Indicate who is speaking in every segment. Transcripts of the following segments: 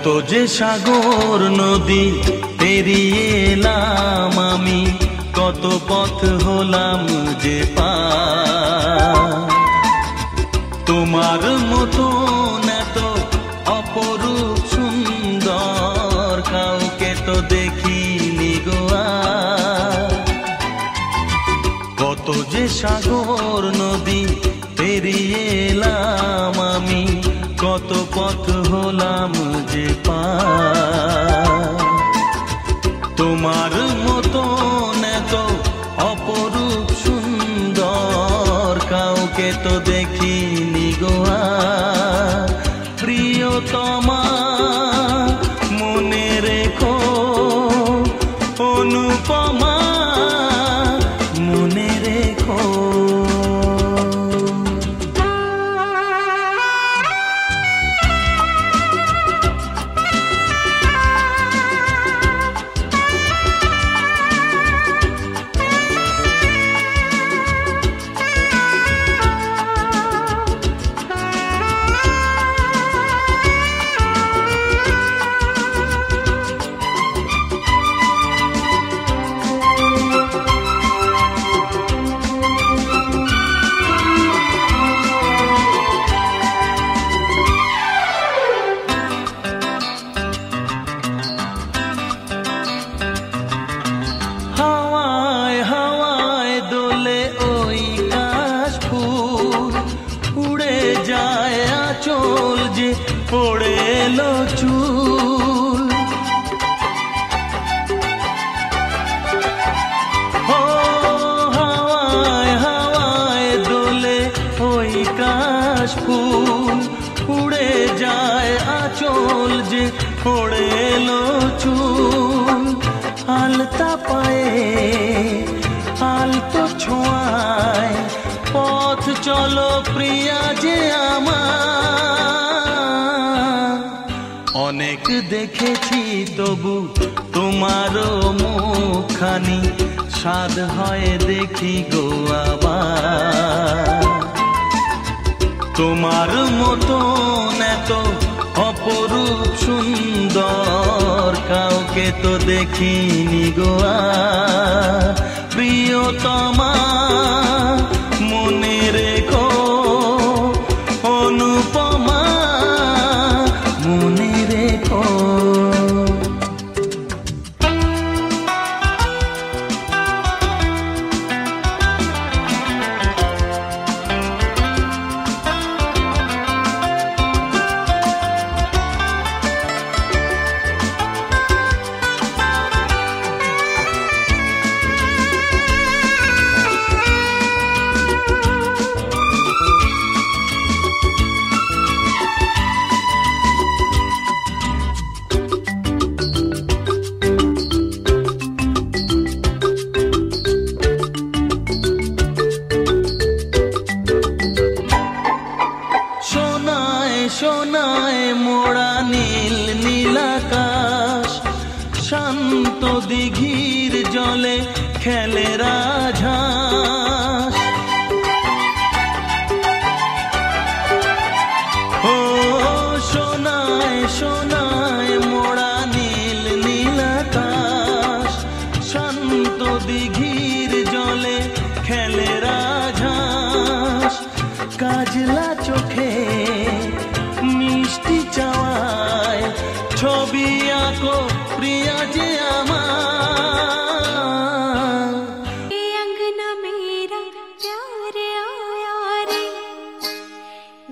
Speaker 1: কত যে সাগর নদী পেরিয়ে এলাম আমি, কত পথ হলাম যে পার। তোমার মতো এত অপরূপ সুন্দর কাউকে তো দেখিনি গো আর। কত যে সাগর নদী পেরিয়ে এলাম আমি, কত পথ হলাম যে পার। তোমার মতো এত অপরূপ সুন্দর কাউকে তো দেখিনি গো আর। প্রিয়তমা মনে রেখো, অনুপমা মনে রেখো। পড়ে এলো চুল, ও হাওয়ায় হাওয়ায় দোলে ওই কাশ ফুল। উড়ে যায় আঁচল যে পড়ে এলো চুল। আলতা পায়ে আলতো ছোঁয়ায় পথ চলো প্রিয়া যে আমার। অনেক দেখেছি তবু তোমারও মুখখানি, স্বাদ হয় দেখি গো আবার। তোমার মতো এত অপরূপ সুন্দর কাউকে তো দেখিনি গো আর। প্রিয়তমা মনে রেখো, অনুপমা মনে রেখো। সোনায় মোড়া নীল নীলাকাশ, শান্ত দিঘির জলে খেলে রাজহাঁস। ও সোনায় সোনায় মোড়া নীল নীলাকাশ, শান্ত দিঘির জলে খেলে রাজহাঁস। কাজলা চোখে মিষ্টি চাওয়ায় ছবি আঁকো প্রিয়া যে আমার।
Speaker 2: ये अंगना मेरा प्यार आया रे,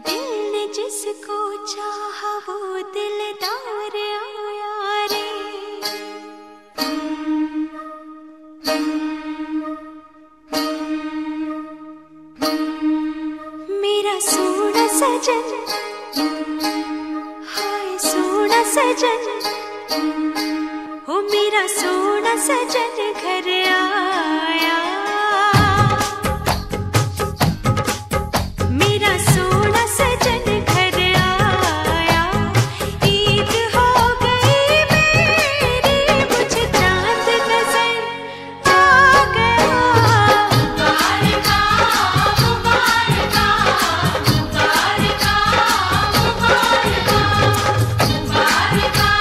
Speaker 2: दिल ने जिसको चाहा वो दिलदार आया रे। मेरा सोना सजन, हाय सोना सजन, हो मेरा सोना सजन घर आया। मेरा सोना सजन घर आया, ईद हो गई मेरी, मुझे चांद नजर आ गया। मुबारका मुबारका मुबारका मुबारका मुबारका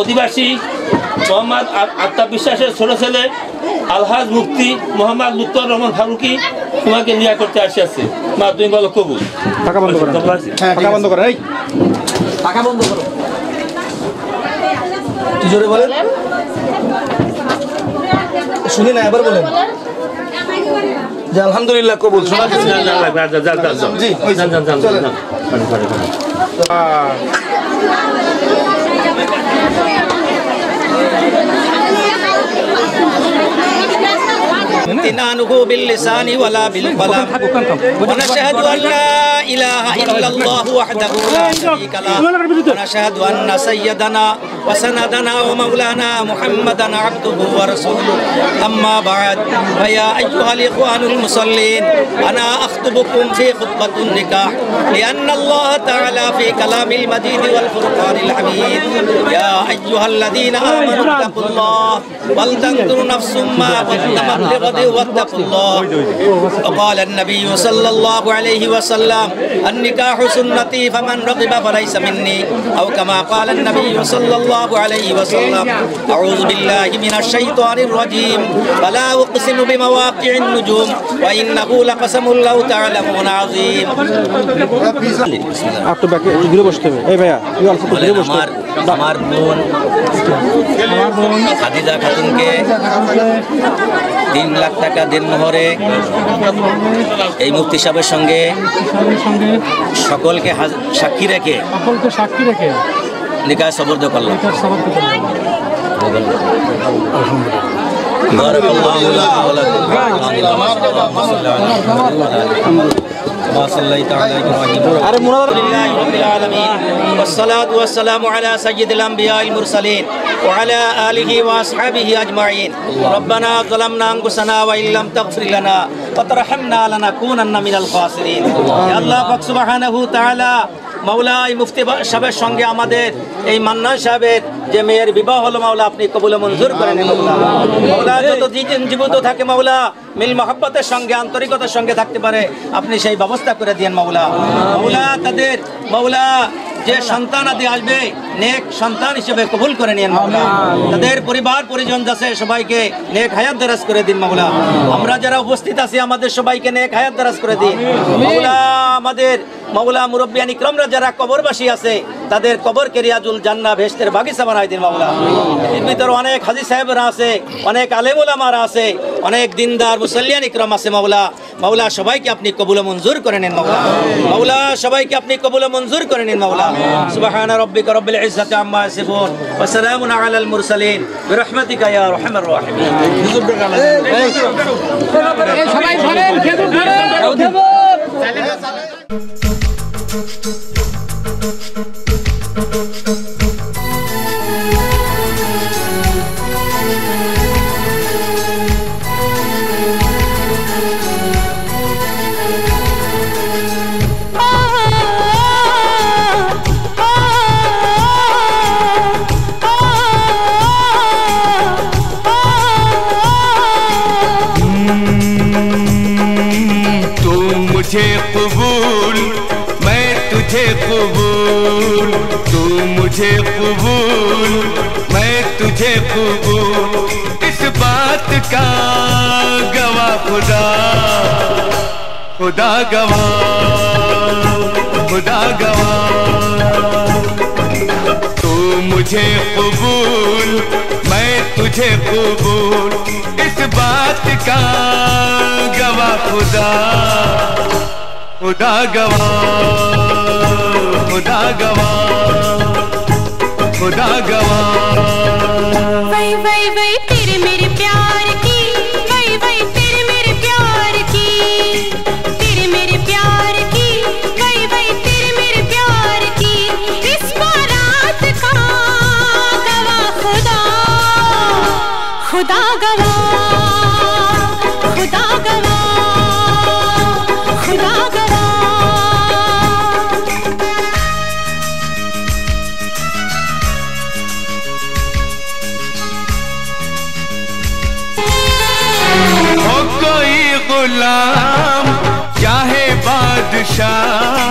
Speaker 3: অধিবাসী মোহাম্মদ আত্মা বিশ্বাসের ছোট ছেলে আলহাজ মুফতি মোহাম্মদ লুৎফর রহমান ফারুকি তোমাকে নিয়া করতে আসিয়াছে। মা তুমি বলো কবুল।
Speaker 4: পাকা বন্ধ করো, পাকা বন্ধ করো, এই পাকা বন্ধ করো, জোরে বলেন, শুনি না, এবার বলেন যে আলহামদুলিল্লাহ কবুল। শোনা গেছে? জি,
Speaker 5: امتنانه باللسان ولا بالقلم ونشهد أن لا إله إلا الله وحده لا شريك له ونشهد أن سيدنا وسندنا ومولانا محمدا عبده ورسوله أما بعد فيا أيها الإخوان المصلين أنا أخطبكم في خطبة النكاح لأن الله تعالى في كلام المجيد والفرقان الحميد يا أيها الذين آمنوا اتقوا الله ولتنظر نفس ما قدمت لغد واتقوا الله وقال النبي صلى الله عليه وسلم النكاح سنتي فمن رغب فليس مني أو كما قال النبي صلى الله عليه وسلم أعوذ بالله من الشيطان الرجيم فلا أقسم بمواقع النجوم وإنه لقسم لو تعلمون عظيم
Speaker 4: आप तो बाकी घुरे बसते हैं। ए भैया ये अल्प घुरे बसते हैं।
Speaker 5: আমার বোন খাদিজা খাতুনকে 3 লাখ টাকা দেনমোহরে এই মুফতি সাহেবের সঙ্গে সকলকে সাক্ষী রেখে নিকাহ সবর্দ করলাম। والصلاة والسلام على سيد الأنبياء المرسلين وعلى آله وأصحابه أجمعين ربنا ظلمنا أنفسنا وإن لم تغفر لنا وترحمنا لنكونن من الخاسرين يا الله سبحانه وتعالى মাওলা এই মুফতি সাহেবের সঙ্গে আমাদের এই মান্নান সাহেবের যে মেয়ের বিবাহ হলো মাওলা আপনি কবুল মঞ্জুর করেন মাওলা যত দিন জীবিত থাকে মাওলা মিল মহব্বতের সঙ্গে আন্তরিকতার সঙ্গে থাকতে পারে আপনি সেই ব্যবস্থা করে দিয়েন মাওলা মাওলা তাদের মাওলা যে সন্তান আদি আসবে নেক সন্তান হিসেবে কবুল করে নিয়েন মাওলা তাদের পরিবার পরিজন যাচ্ছে সবাইকে নেক হায়াত দারাজ করে দিন মাওলা আমরা যারা উপস্থিত আছি আমাদের সবাইকে নেক হায়াত দারাজ করে দিন মাওলা আমাদের মাওলা মুরব্বিয়ান ইকরামরা যারা কবরবাসী আছে তাদের কবরকে রিয়াজুল জান্নাহ বেহেশতের বাগিচা বানাই দিন মাওলা এর ভিতরে অনেক হাজী সাহেবরা আছে অনেক আলেম ওলামারা আছে অনেক দিনদার মুসল্লিয়ান ইকরাম আছে মাওলা মাওলা সবাইকে আপনি কবুল মঞ্জুর করে নিন মাওলা মাওলা সবাইকে আপনি কবুল মঞ্জুর করে নিন মাওলা সুবহান রাব্বিকা রাব্বিল ইজ্জাতি আম্মা ইয়াসিফুন ওয়া সালামুন আলাল মুরসালিন বিরহমাতিকা ইয়া আরহামার রাহিমিন সবাই ধরেন খেজুর ধরেন
Speaker 6: मुझे कबूल मैं तुझे कबूल तू मुझे कबूल मैं तुझे कबूल इस बात का गवाह खुदा खुदा गवाह खुदा गवाह तू मुझे कबूल मैं तुझे कबूल इस बात का गवाह खुदा खुदा गवाह खुदा गवाह खुदा गवाह
Speaker 2: वही वही वही तेरे मेरे प्यार की वही वही तेरे मेरे प्यार की तेरे मेरे प्यार की वही वही तेरे मेरे प्यार की इस बारात का गवाह खुदा खुदा गवाह खुदा गवाह खुदा गवाह
Speaker 6: हो कोई गुलाम चाहे बादशाह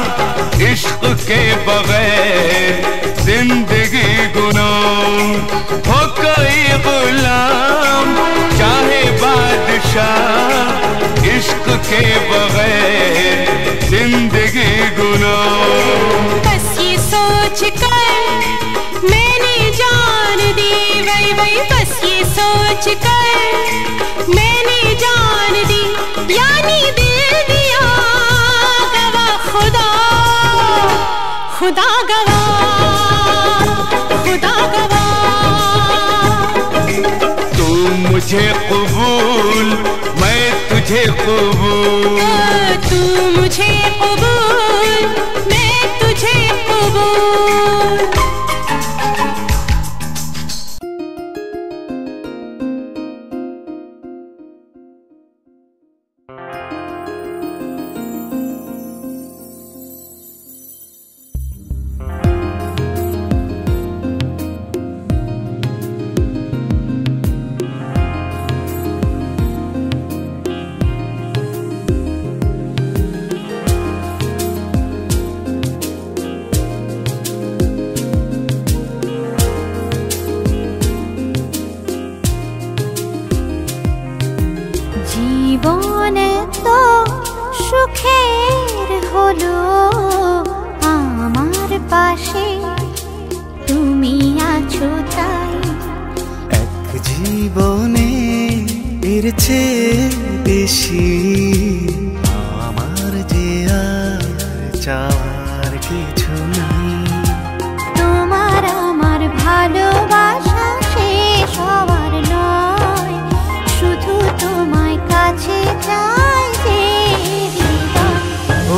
Speaker 6: इश्क के बगैर जिंदगी गुनाह
Speaker 2: कर मैंने जान दी, यानी दिल दिया गवा खुदा, खुदा गवा, खुदा गवा।
Speaker 6: तू मुझे कबूल, मैं तुझे कबूल,
Speaker 2: तू मुझे कबूल, मैं तुझे कबूल।
Speaker 7: জীবনে তো সুখের হলো আমার পাশে তুমি আছো তাই।
Speaker 8: এক জীবনে এর চেয়ে বেশি আমার যে আর চাওয়ার কিছু নেই।
Speaker 7: তোমার আমার ভালোবাসা শেষ হওয়ার নয়, শুধু তোমায় কাছে চাই যে হৃদয়।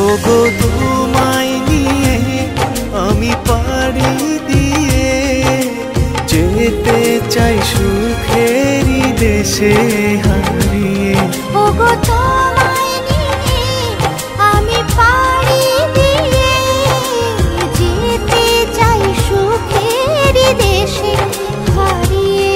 Speaker 8: ওগো তোমায় নিয়ে আমি পাড়ি দিয়ে যেতে চাই সুখেরই দেশে হারিয়ে।
Speaker 7: ওগো তোমায় নিয়ে আমি পাড়ি দিয়ে যেতে চাই সুখের দেশে হারিয়ে।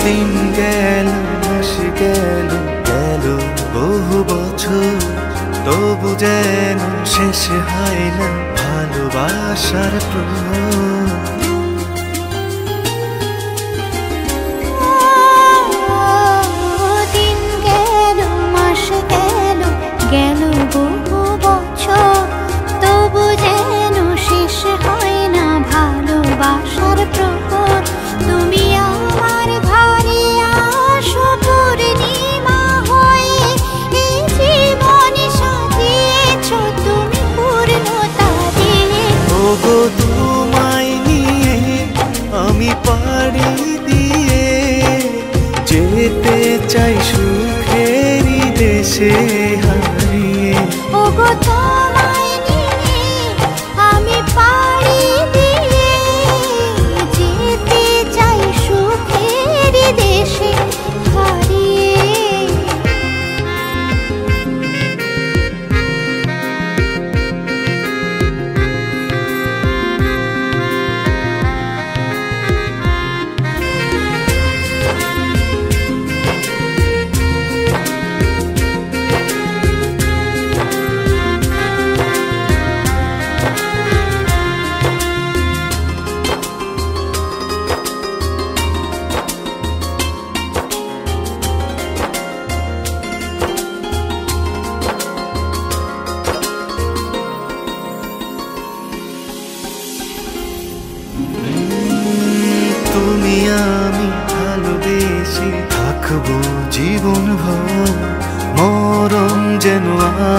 Speaker 8: দিন গেল মাস গেল গেল বহু বছর, তবু যেন শেষ হয় না ভালোবাসার প্রহর।
Speaker 7: দিন গেল মাস গেল গেল বহু বছর, তবু যেন শেষ হয় না ভালোবাসার প্রহর। তুমি আমার ঘরে আসো পূর্ণিমা হয়ে, এই জীবন সাজিয়েছ তুমি পূর্ণতা দিয়ে।
Speaker 8: ওগো তোমায় নিয়ে আমি পাড়ি দিয়ে যেতে চাই সুখেরই দেশে হারিয়ে।
Speaker 7: ওগো তোমায় নিয়ে আমি পাড়ি দিয়ে যেতে চাই সুখের দেশে হারিয়ে।
Speaker 8: তুমি আমি ভালোবেসে থাকবো জীবন ভর, মরণ যেন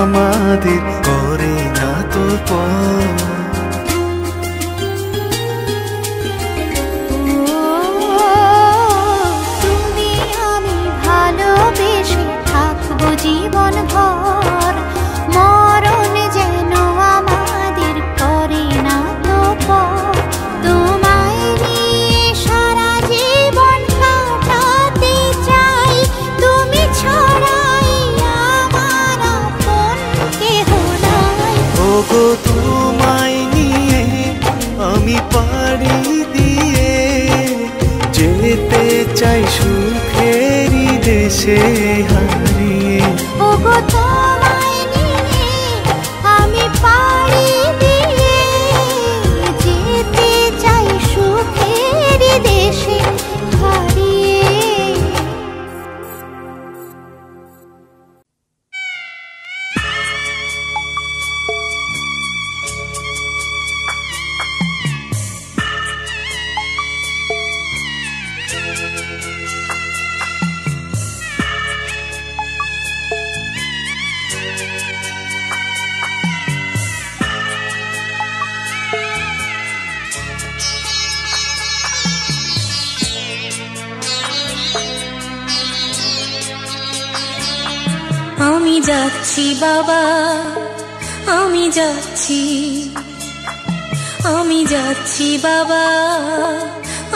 Speaker 8: আমাদের করে না তো পর।
Speaker 7: তুমি আমি ভালোবেসে থাকবো জীবন ভর, মরণ যেন আমাদের করে না তো পর। তোমায় নিয়ে সারা জীবন কাটাতে চাই, তুমি ছড়াই আমার আপন
Speaker 8: ওগো তোমায় নিয়ে আমি পাড়ি দিয়ে যেতে চাই সুখেরই দেশে হারিয়ে।
Speaker 7: ওগো তোমায় নিয়ে আমি পাড়ি দিয়ে যেতে চাই সুখের দেশে হারিয়ে।
Speaker 2: আমি যাচ্ছি বাবা, আমি যাচ্ছি, আমি যাচ্ছি বাবা,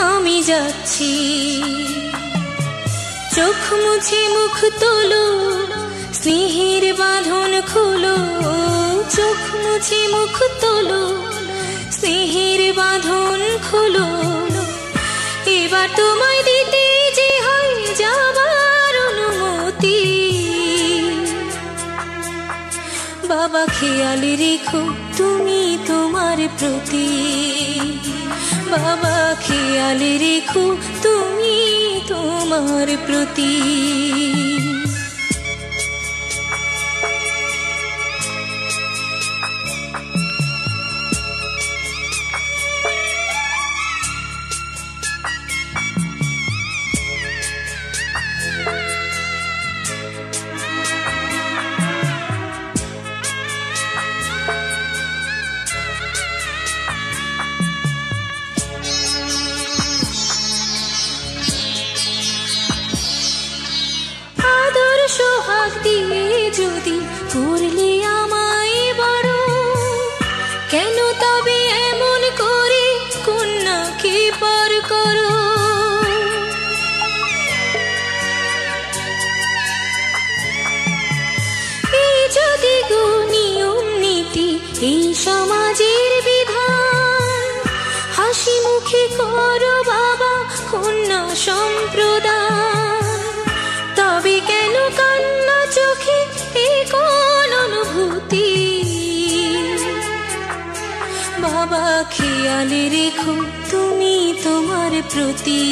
Speaker 2: আমি যাচ্ছি। চোখ মুছে মুখ তোলো, স্নেহের বাঁধন খোলো। চোখ মুছে মুখ তোলো, স্নেহের বাঁধন খোলো। এবার তোমায় দিতে যে হয় যাবার অনুমতি। বাবা খেয়াল রেখো তুমি তোমার প্রতি। বাবা খেয়াল রেখো তুমি তোমার প্রতি। সোহাগ দিয়ে যদি করলে আমায় বড়, কেন তবে এমন করে কন্যাকে পর করো? এই যদি গো নিয়ম নীতি, এই সমাজের বিধান, হাসি মুখে করো বাবা কন্যা সম্প্রদান। তবে কেন কান্না চোখে এ কোন অনুভূতি? বাবা খেয়াল রেখো তুমি তোমার প্রতি।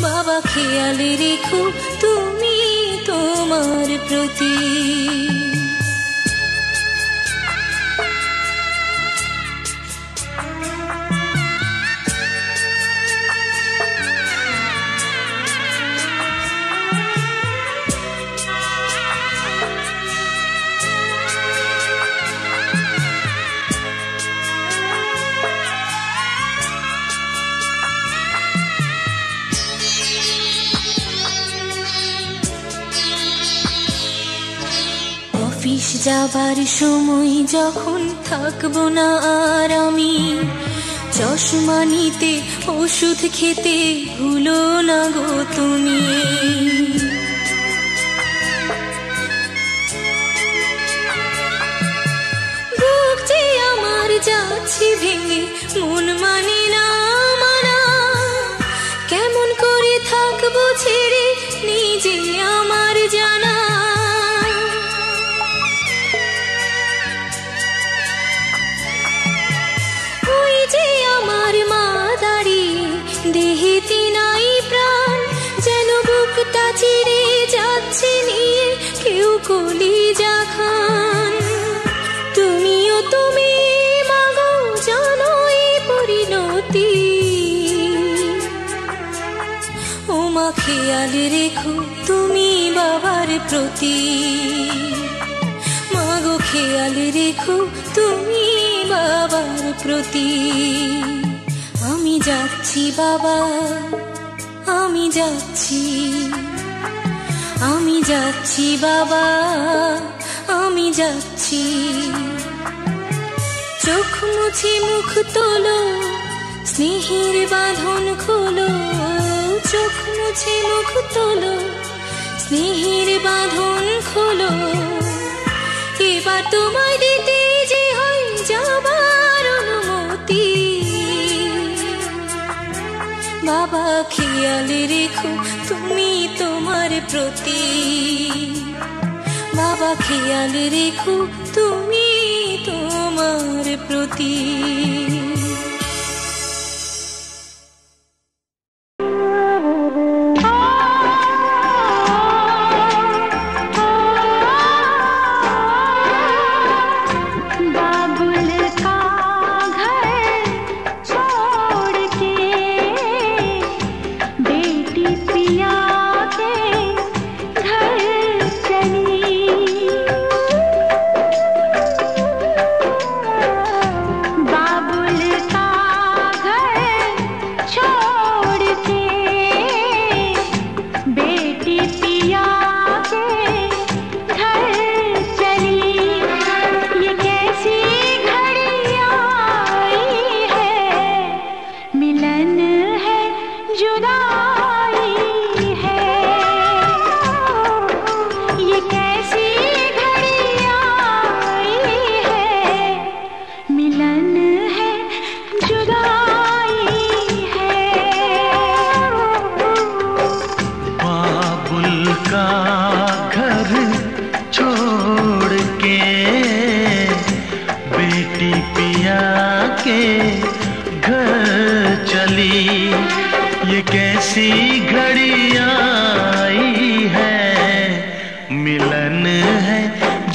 Speaker 2: বাবা খেয়াল রেখো তুমি তোমার প্রতি। অফিস যাবার সময় যখন থাকবো না আর আমি, চশমা নিতে ওষুধ খেতে ভুলো না গো তুমি। বুক যে আমার যাচ্ছে ভেঙে, মন মানে না মানা। কেমন করে থাকবো ছেড়ে নিজে আমার জানা। আমার মা দাঁড়িয়ে দেহেতে নাই প্রাণ, যেন বুকটা চিরে যাচ্ছে নিয়ে কেউ কলিজা খান। তুমিও তুমি মাগো জানো এই পরিণতি। ও মা খেয়াল রেখো তুমি বাবার প্রতি। মাগো খেয়াল রেখো তুমি বাবার প্রতি। আমি যাচ্ছি বাবা, আমি যাচ্ছি, আমি যাচ্ছি বাবা, আমি যাচ্ছি। চোখ মুছে মুখ তোলো, স্নেহের বাঁধন খোলো। চোখ মুছে মুখ তোলো, স্নেহের বাঁধন খোলো। এবার তোমায় দিতে খেয়াল রেখো তুমি তোমার প্রতি, বাবা খেয়াল রেখো তুমি তোমার প্রতি।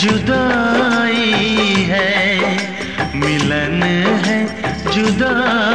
Speaker 1: जुदाई है, मिलन है जुदाई।